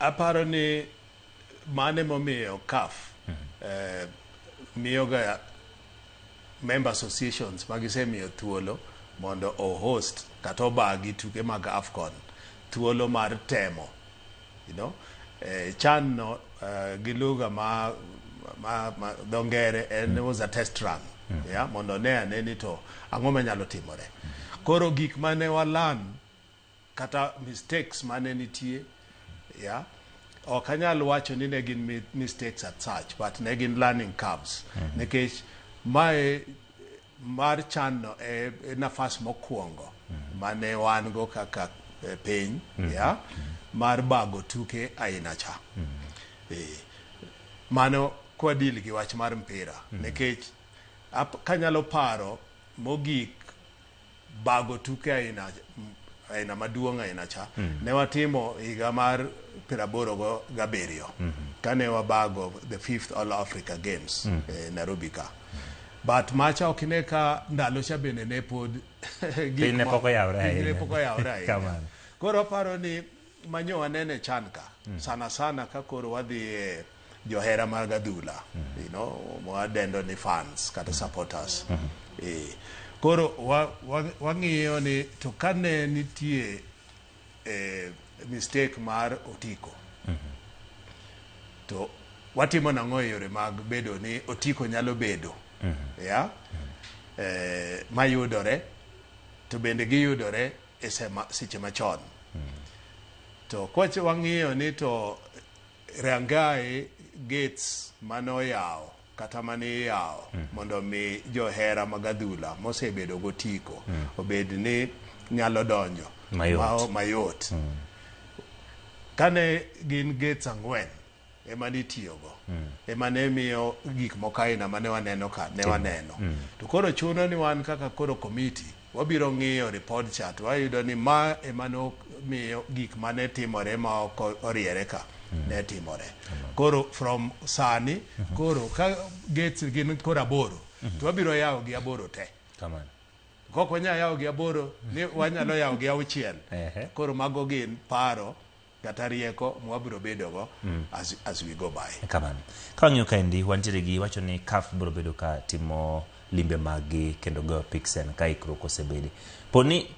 aparo ni mane momiyo CAF miyoga member associations magisemiyo thuolo mondo o host kata obagi tuke mag AFCON thuolo mar temo, you know, chan no gi lugha ma dongere and it was a test run, yeah, mondo ne ane ni to ang'o manyalo timore. Koro gik mane walan kata mistakes mane nitie, yeah, ok anyal wacho ni ne gin mistakes at such, but ne gin learning curves. Nikech mae mar chan no nafas mokwongo mane wan go kaka piny, yeah, mar bago tuke aina cha. Mano kwadil gi wach mar mpira, nikech kanyalo paro mogik bago tuke aina maduong' aina cha ne watimo higa mar 87 kane wabago the 5th All Africa Games Nairobi ka. But macha okine ka ndalo cha bende ne pod ne poko yawre koro paro ni manyo wanene chan ka sana ka koro wadhi johera mag adhula, you know, mwadendo ni fans kata supporters. Koro wang'iyo ni to kane nitie mistake mar Otiko, to watimo nang'o e yore mag bedo ni Otiko nyalo bedo, yeah, mayudore to bende giyudore e seche machon. To kwache wang'iyo ni to rangaye gates manoyawo kata mane yawo mondo mi johera mag adhula mosebedo gotiko obed ni nyalo donjo mayot. Kane gin gates ang'wen ema nitiyogo, ema ne miyo gik mokaina mane waneno ka ne waneno. To koro chuno ni wan kaka koro committee wabiro ng'iyo report chat, wayudo ni ma ema no miyo gik mane timore ma ok oriere ka ne timore. Koro from sani koro ka gates gin koro 8 to wabiro yawo gi 8 te. Kok wanya yawo gi 8 ni wanyalo yawo gi 6. Koro mago gin paro kata rieko mwabiro bedo go as we go by. Kamano. Ka ng'iyo kaendi wantiere gi wacho ni CAF biro bedo ka timo limbe magi kendo go pixel ka ikruok osebedi. Poni